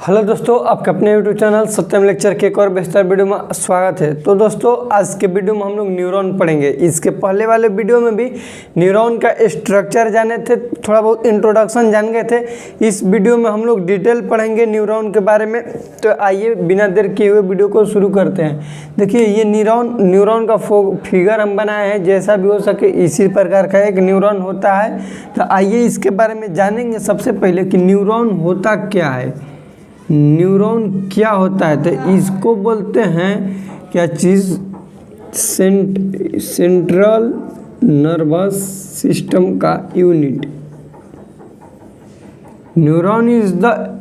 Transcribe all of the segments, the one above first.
Hello दोस्तों, आपके अपने यूट्यूब चैनल सत्यम लेक्चर के एक और बेहतर वीडियो में स्वागत है। तो दोस्तों, आज के वीडियो में हम लोग न्यूरॉन पढ़ेंगे। इसके पहले वाले वीडियो में भी न्यूरॉन का स्ट्रक्चर जाने थे, थोड़ा बहुत इंट्रोडक्शन जान गए थे। इस वीडियो में हम लोग डिटेल पढ़ेंगे न्यूरॉन के बारे में। तो आइए बिना देर किए हुए वीडियो को शुरू करते हैं। देखिए, ये न्यूरॉन का फिगर हम बनाए हैं, जैसा भी हो सके इसी प्रकार का एक न्यूरॉन होता है। तो आइए इसके बारे में जानेंगे। सबसे पहले कि न्यूरॉन होता क्या है, न्यूरॉन क्या होता है। तो इसको बोलते हैं क्या चीज़, सेंट्रल नर्वस सिस्टम का यूनिट। न्यूरॉन इज द,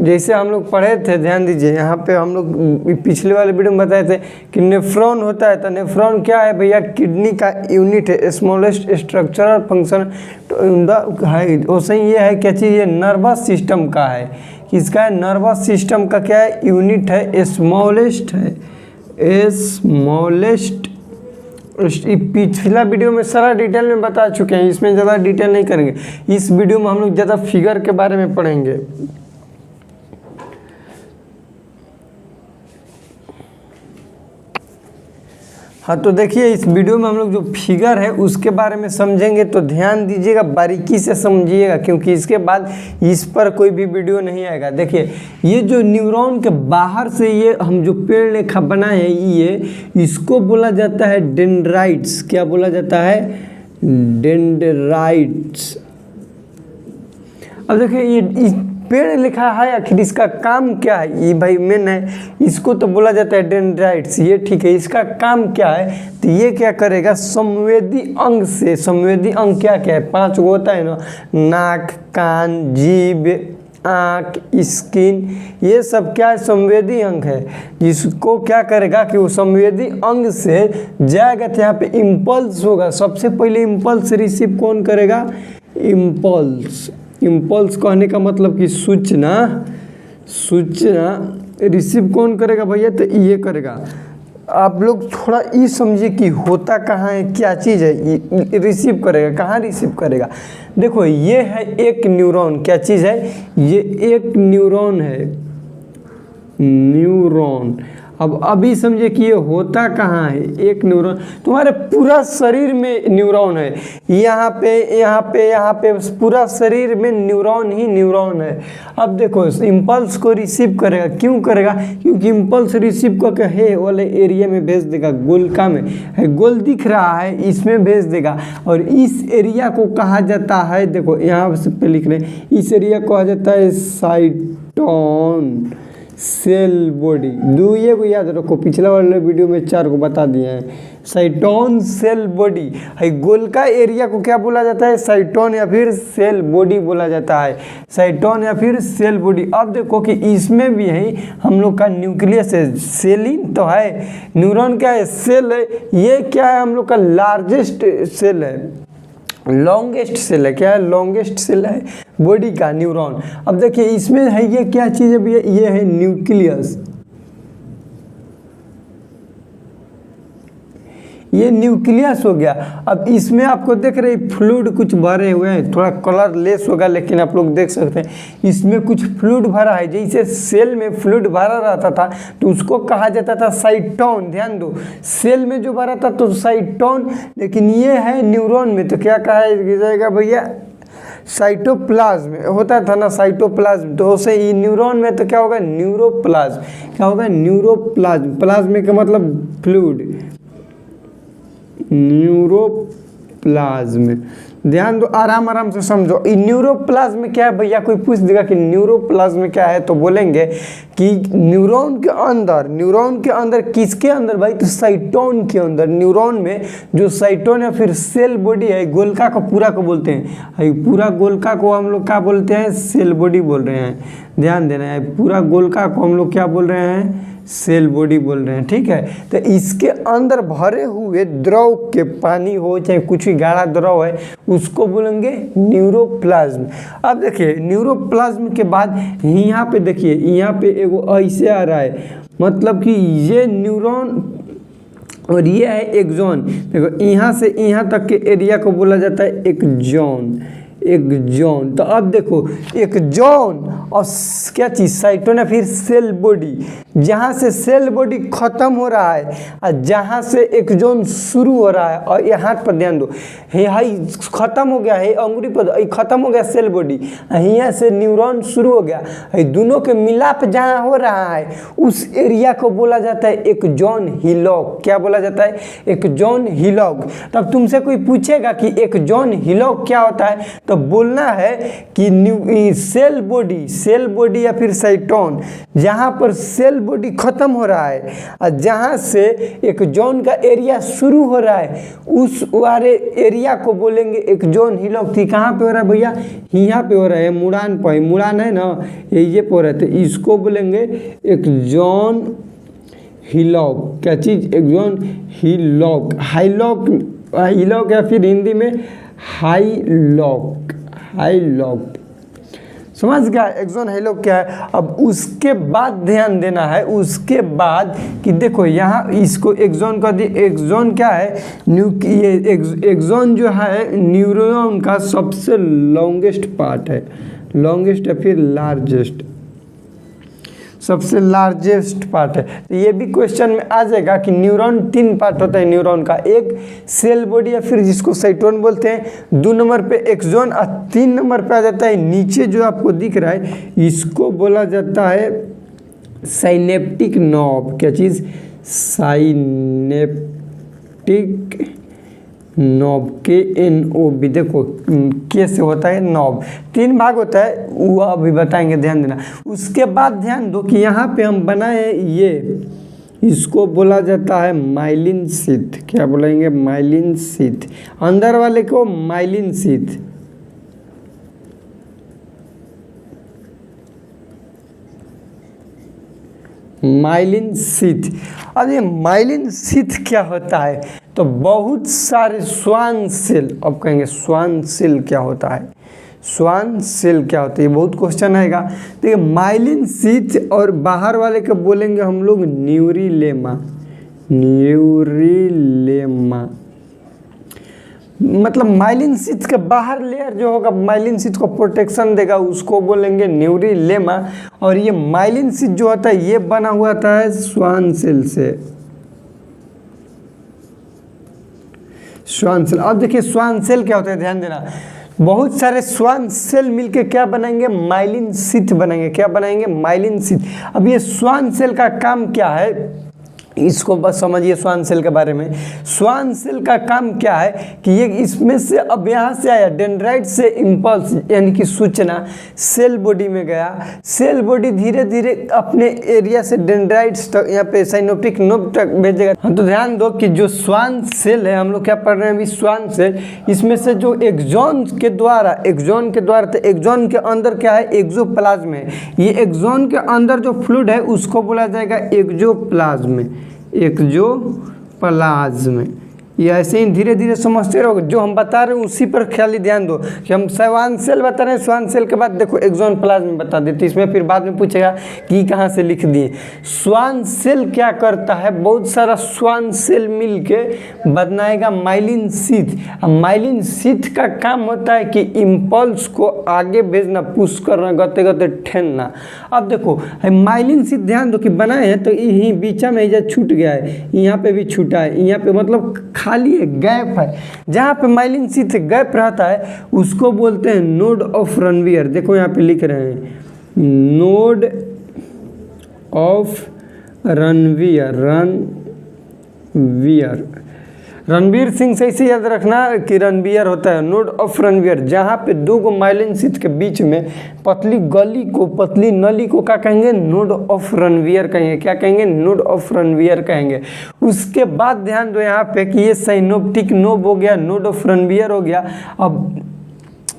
जैसे हम लोग पढ़े थे, ध्यान दीजिए यहाँ पे हम लोग पिछले वाले वीडियो में बताए थे कि नेफ्रॉन होता है। तो नेफ्रॉन क्या है भैया, किडनी का यूनिट है, स्मॉलेस्ट स्ट्रक्चरल फंक्शन है। वैसे ये है क्या चीज़, ये नर्वस सिस्टम का है। किसका है, नर्वस सिस्टम का क्या है, यूनिट है, स्मॉलेस्ट है, स्मॉलेस्ट। पिछला वीडियो में सारा डिटेल में बता चुके हैं, इसमें ज़्यादा डिटेल नहीं करेंगे। इस वीडियो में हम लोग ज़्यादा फिगर के बारे में पढ़ेंगे। हाँ, तो देखिए इस वीडियो में हम लोग जो फिगर है उसके बारे में समझेंगे। तो ध्यान दीजिएगा, बारीकी से समझिएगा, क्योंकि इसके बाद इस पर कोई भी वीडियो नहीं आएगा। देखिए, ये जो न्यूरॉन के बाहर से ये हम जो पेड़ रेखा बनाए हैं, ये इसको बोला जाता है डेंड्राइट्स। क्या बोला जाता है, डेंड्राइट्स। अब देखिए, ये पेड़ लिखा है, आखिर इसका काम क्या है, ये भाई मेन है। इसको तो बोला जाता है डेंड्राइट्स, ये ठीक है। इसका काम क्या है, तो ये क्या करेगा, संवेदी अंग से, संवेदी अंग क्या क्या है, 5 गो होता है ना, नाक, कान, जीभ, आँख, स्किन, ये सब क्या है, संवेदी अंग है। जिसको क्या करेगा कि वो संवेदी अंग से जाएगा तो यहाँ पे इम्पल्स होगा। सबसे पहले इम्पल्स रिसीव कौन करेगा, इम्पल्स। इम्पल्स कहने का मतलब कि सूचना रिसीव कौन करेगा भैया, तो ये करेगा। आप लोग थोड़ा ये समझिए कि होता कहाँ है, क्या चीज़ है, ये रिसीव करेगा, कहाँ रिसीव करेगा। देखो, ये है एक न्यूरॉन। क्या चीज़ है, ये एक न्यूरॉन है, न्यूरॉन। अब अभी समझिए कि ये होता कहाँ है, एक न्यूरॉन। तुम्हारे पूरा शरीर में न्यूरॉन है, यहाँ पे पूरा शरीर में न्यूरॉन ही न्यूरॉन है। अब देखो, इम्पल्स को रिसीव करेगा, क्यों करेगा, क्योंकि इम्पल्स रिसीव करके है वाले एरिया में भेज देगा, गोलका में है, गोल दिख रहा है, इसमें भेज देगा। और इस एरिया को कहा जाता है, देखो यहाँ पे लिख रहे हैं, इस एरिया को कहा जाता है साइटोन सेल बॉडी। ये को याद रखो, पिछला वाले वीडियो में 4 को बता दिए हैं। साइटोन सेल बॉडी है, गोलका एरिया को क्या बोला जाता है, साइटोन या फिर सेल बॉडी बोला जाता है, साइटोन या फिर सेल बॉडी। अब देखो कि इसमें भी है हम लोग का न्यूक्लियस है, सेलिन तो है, न्यूरॉन क्या है, सेल है। ये क्या है, हम लोग का लार्जेस्ट सेल है, लॉन्गेस्ट सेल है। क्या है, लॉन्गेस्ट सेल है बॉडी का, न्यूरॉन। अब देखिए इसमें है, ये क्या चीज़ है भैया, ये है न्यूक्लियस। ये न्यूक्लियस हो गया। अब इसमें आपको देख रहे फ्लूइड कुछ भरे हुए हैं, थोड़ा कलर लेस होगा लेकिन आप लोग देख सकते हैं इसमें कुछ फ्लूइड भरा है। जैसे सेल में फ्लूइड भरा रहता था तो उसको कहा जाता था साइटोन। ध्यान दो, सेल में जो भरा था तो साइटोन, लेकिन ये है न्यूरॉन में तो क्या कहा जाएगा भैया, साइटोप्लाज्म होता था ना, साइटोप्लाज्म। तो उसे ये न्यूरॉन में तो क्या होगा, न्यूरोप्लाज्म। क्या होगा, न्यूरोप्लाज्म। प्लाज्म का मतलब फ्लूइड, न्यूरोप्लाज्म। ध्यान दो, आराम से समझो। न्यूरोप्लाज्म क्या है भैया, कोई पूछ देगा कि न्यूरोप्लाज्म क्या है, तो बोलेंगे कि न्यूरॉन के अंदर किसके अंदर भाई, तो साइटोन के अंदर। न्यूरॉन में जो साइटोन या फिर सेल बॉडी है, गोलका को पूरा को बोलते हैं, पूरा गोलका को हम लोग क्या बोलते हैं, सेल बॉडी बोल रहे हैं। ध्यान देना है, पूरा गोलका को हम लोग क्या बोल रहे हैं, सेल बॉडी बोल रहे हैं, ठीक है। तो इसके अंदर भरे हुए द्रव के, पानी हो चाहे कुछ भी गाढ़ा द्रव है, उसको बोलेंगे न्यूरोप्लाज्म। अब देखिए, न्यूरोप्लाज्म के बाद यहाँ पे देखिए, यहाँ पे एगो ऐसे आ रहा है, मतलब कि ये न्यूरॉन और ये है एक्सॉन। देखो यहाँ से यहाँ तक के एरिया को बोला जाता है एक्सॉन। एक्सॉन। तो अब देखो एक्सॉन और क्या चीज़, साइटोन या फिर सेल बॉडी, जहाँ से सेल बॉडी खत्म हो रहा है और जहाँ से एक्सॉन शुरू हो रहा है। और ये हाथ पर ध्यान दो, हे हाई खत्म हो गया है, अंगुली पर खत्म हो गया सेल बॉडी, यहाँ से न्यूरॉन शुरू हो गया है, दोनों के मिलाप जहाँ हो रहा है उस एरिया को बोला जाता है एक्सॉन हिलॉक। क्या बोला जाता है? Axon hillock. तब तुमसे कोई पूछेगा कि एक्सॉन हिलॉक क्या होता है, तो बोलना है कि सेल बॉडी या फिर साइटोन, जहाँ पर सेल बॉडी खत्म हो रहा है और जहाँ से एक्सॉन का एरिया शुरू हो रहा है उस वाले एरिया को बोलेंगे एक्सॉन हिलॉक। थी कहाँ पे हो रहा है भैया? यहाँ पे हो रहा है, मुड़ान पर, मुड़ान है ना, ये पे हो रहा है, तो इसको बोलेंगे एक्सॉन हिलॉक। क्या चीज़? एक्सॉन हिलॉक, हाईलॉक या फिर हिंदी में हाईलॉक। समझ गया एक्सॉन हिलॉक क्या है? अब उसके बाद ध्यान देना है, उसके बाद कि देखो यहाँ इसको एक्सॉन का एक्सॉन क्या है? ये एक्सॉन जो है न्यूरॉन का सबसे लॉन्गेस्ट पार्ट है, लॉन्गेस्ट या फिर लार्जेस्ट, सबसे लार्जेस्ट पार्ट है। तो ये भी क्वेश्चन में आ जाएगा कि न्यूरॉन 3 पार्ट होता है न्यूरॉन का, एक सेल बॉडी या फिर जिसको साइटोन बोलते हैं, 2 नंबर पे एक्सॉन और 3 नंबर पे आ जाता है नीचे जो आपको दिख रहा है, इसको बोला जाता है साइनेप्टिक नॉब। क्या चीज़? Synaptic knob, KNOB। देखो के से होता है नॉब, 3 भाग होता है, वो अभी बताएंगे, ध्यान देना। उसके बाद ध्यान दो कि यहाँ पे हम बनाए ये, इसको बोला जाता है माइलिन शीथ। क्या बोलेंगे? Myelin sheath. अंदर वाले को माइलिन शीथ, माइलिन शीथ। अब ये माइलिन शीथ क्या होता है? तो बहुत सारे श्वान सेल, अब कहेंगे श्वान सेल क्या होता है, श्वान सेल क्या होता है, ये बहुत क्वेश्चन आएगा। तो ये माइलिन शीथ और बाहर वाले को बोलेंगे हम लोग न्यूरिलेमा। मतलब माइलिन शीथ के बाहर लेयर जो होगा, माइलिन शीथ को प्रोटेक्शन देगा, उसको बोलेंगे न्यूरिलेमा। और ये माइलिन शीथ जो होता है ये बना हुआ था है श्वान सेल से, श्वान सेल। अब देखिए श्वान सेल क्या होता है, ध्यान देना, बहुत सारे श्वान सेल मिलके क्या बनाएंगे? माइलिन शीथ बनाएंगे। क्या बनाएंगे? Myelin sheath. अब ये श्वान सेल का काम क्या है, इसको बस समझिए श्वान सेल के बारे में। श्वान सेल का काम क्या है कि ये इसमें से अब यहाँ से आया डेंड्राइट से इम्पल्स यानी कि सूचना सेल बॉडी में गया, सेल बॉडी धीरे धीरे अपने एरिया से डेंड्राइट्स तक, यहाँ पे साइनोप्टिक नोब तक भेजेगा। हाँ, तो ध्यान दो कि जो श्वान सेल है, हम लोग क्या पढ़ रहे हैं अभी, श्वान सेल, इसमें से जो एक्सॉन के द्वारा तो एक्सॉन के अंदर क्या है? एक्सोप्लाज्म है। ये एक्सॉन के अंदर जो फ्लूइड है उसको बोला जाएगा एक्सोप्लाज्म। एक्सोप्लाज्म। ये ऐसे ही धीरे धीरे समझते रहोगे, जो हम बता रहे हैं उसी पर खाली ध्यान दो कि हम श्वान सेल बता रहे हैं, श्वान सेल के बाद देखो एक्सॉन प्लाज्म बता देते, इसमें फिर बाद में पूछेगा कि कहाँ से लिख दिए। श्वान सेल क्या करता है? बहुत सारा श्वान सेल मिलके बनाएगा माइलिन शीथ। माइलिन शीथ का काम होता है कि इम्पल्स को आगे भेजना, पुश करना, गते गते ठेलना। अब देखो माइलिन शीथ ध्यान दो कि बनाए हैं तो यही बीचा में इधर छूट गया है, यहाँ पे भी छूटा है, यहाँ पे मतलब खाली है, गैप है। जहाँ पे माइलिन शीथ गैप रहता है उसको बोलते हैं नोड ऑफ रनवियर। देखो यहाँ पे लिख रहे हैं नोड ऑफ रनवियर, रणवीर सिंह से इसे याद रखना कि रणवियर होता है नोड ऑफ रणवियर। जहाँ पे 2 माइलिन शीथ के बीच में पतली नली को क्या कहेंगे? नोड ऑफ रणवियर कहेंगे। क्या कहेंगे? नोड ऑफ रणवियर कहेंगे। उसके बाद ध्यान दो यहाँ पे कि ये साइनोप्टिक नोब हो गया, नोड ऑफ रणवियर हो गया। अब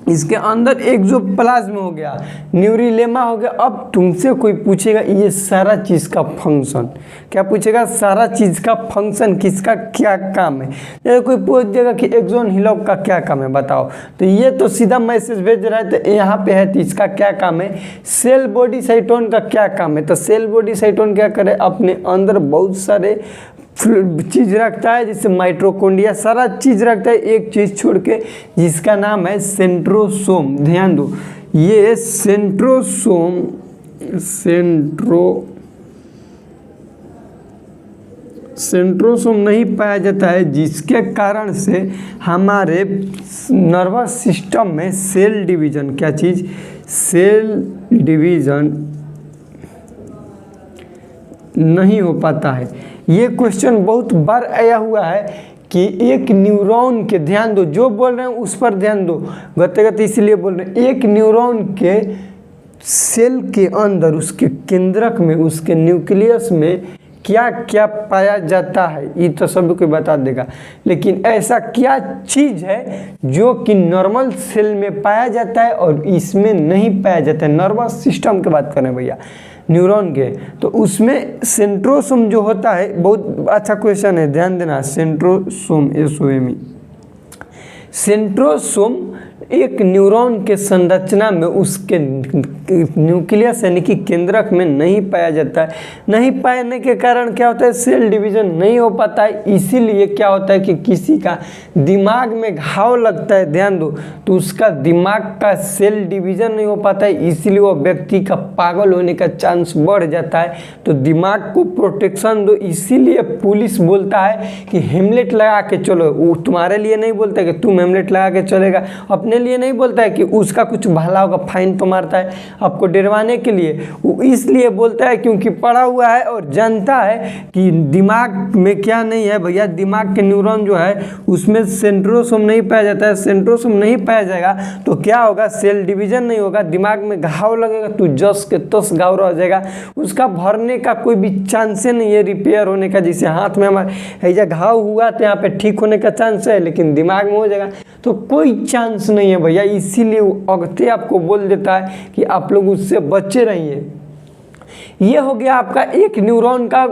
इसके अंदर एक्सोप्लाज्म हो गया, न्यूरिलेमा हो गया। अब तुमसे कोई पूछेगा ये सारा चीज़ का फंक्शन, क्या पूछेगा? सारा चीज़ का फंक्शन, किसका क्या काम है। जैसे कोई पूछ देगा कि एक्सॉन हिलॉक का क्या काम है बताओ, तो ये तो सीधा मैसेज भेज रहा है, तो यहाँ पे है तो इसका क्या काम है। सेल बॉडी साइटोन का क्या काम है, तो सेल बॉडी साइटोन क्या करे? अपने अंदर बहुत सारे चीज़ रखता है, जैसे माइटोकॉन्ड्रिया सारा चीज़ रखता है, एक चीज़ छोड़ के जिसका नाम है सेंट्रोसोम। ध्यान दो, ये सेंट्रोसोम सेंट्रोसोम नहीं पाया जाता है, जिसके कारण से हमारे नर्वस सिस्टम में सेल डिवीज़न, क्या चीज़, सेल डिवीज़न नहीं हो पाता है। ये क्वेश्चन बहुत बार आया हुआ है कि एक न्यूरॉन के, ध्यान दो जो बोल रहे हैं उस पर ध्यान दो, गते इसलिए बोल रहे हैं, एक न्यूरॉन के सेल के अंदर, उसके केंद्रक में, उसके न्यूक्लियस में क्या क्या पाया जाता है, ये तो सभी को बता देगा, लेकिन ऐसा क्या चीज़ है जो कि नॉर्मल सेल में पाया जाता है और इसमें नहीं पाया जाता है। नर्वस सिस्टम की बात करें भैया, न्यूरॉन के, तो उसमें सेंट्रोसोम जो होता है, बहुत अच्छा क्वेश्चन है, ध्यान देना। सेंट्रोसोम, SOME, सेंट्रोसोम एक न्यूरॉन के संरचना में, उसके न्यूक्लियस यानी कि केंद्रक में नहीं पाया जाता है। नहीं पाने के कारण क्या होता है, सेल डिवीज़न नहीं हो पाता है। इसीलिए क्या होता है कि किसी का दिमाग में घाव लगता है, ध्यान दो, तो उसका दिमाग का सेल डिवीज़न नहीं हो पाता है, इसीलिए वो व्यक्ति का पागल होने का चांस बढ़ जाता है। तो दिमाग को प्रोटेक्शन दो, इसीलिए पुलिस बोलता है कि हेमलेट लगा के चलो। वो तुम्हारे लिए नहीं बोलता है कि तुम हेमलेट लगा के चलेगा, अपने लिए नहीं बोलता है कि उसका कुछ भला होगा, फाइन तो मारता है आपको डरवाने के लिए। वो इसलिए बोलता है क्योंकि पढ़ा हुआ है और जानता है कि दिमाग में क्या नहीं है भैया, दिमाग के न्यूरॉन जो है उसमें सेंट्रोसोम नहीं पाया जाता है। सेंट्रोसोम नहीं पाया जाएगा तो क्या होगा, सेल डिवीजन नहीं होगा, दिमाग में घाव लगेगा तो जस के तस घाव रह जाएगा, उसका भरने का कोई भी चांस नहीं है, रिपेयर होने का। जैसे हाथ में हमारे ऐसा घाव हुआ तो यहाँ पे ठीक होने का चांस है, लेकिन दिमाग में हो जाएगा तो कोई चांस नहीं है भैया। इसीलिए वो अगते आपको बोल देता है कि आप लोग उससे बचे रहिए। ये हो गया आपका एक न्यूरॉन का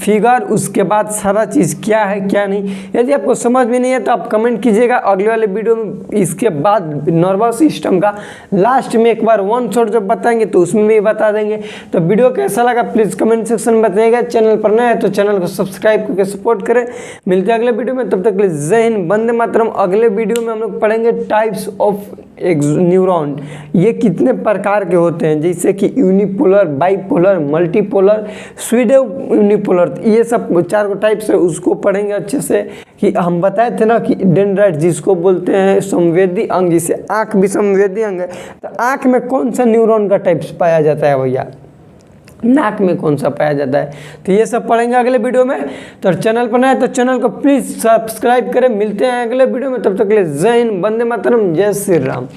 फिगर। उसके बाद सारा चीज़ क्या है क्या नहीं, यदि आपको समझ में नहीं है तो आप कमेंट कीजिएगा अगले वाले वीडियो में। इसके बाद नर्वस सिस्टम का लास्ट में एक बार वन शॉट जब बताएंगे तो उसमें भी बता देंगे। तो वीडियो कैसा लगा प्लीज़ कमेंट सेक्शन में बताइएगा। चैनल पर नया है तो चैनल को सब्सक्राइब करके सपोर्ट करें। मिलते हैं अगले वीडियो में, तब तक के लिए जय हिंद, वंदे मातरम। अगले वीडियो में हम लोग पढ़ेंगे टाइप्स ऑफ न्यूरॉन, ये कितने प्रकार के होते हैं, जैसे कि unipolar, bipolar, multipolar, pseudo unipolar, ये सब 4 टाइप्स है, उसको पढ़ेंगे अच्छे से। कि हम बताए थे ना कि डेंड्राइट जिसको बोलते हैं संवेदी अंग, जिसे आँख भी संवेदी अंग है, तो आँख में कौन सा न्यूरॉन का टाइप्स पाया जाता है भैया, नाक में कौन सा पाया जाता है, तो ये सब पढ़ेंगे अगले वीडियो में। तो चैनल पर नया है तो चैनल को प्लीज़ सब्सक्राइब करें। मिलते हैं अगले वीडियो में, तब तक के लिए जय हिंद, वंदे मातरम, जय श्री राम।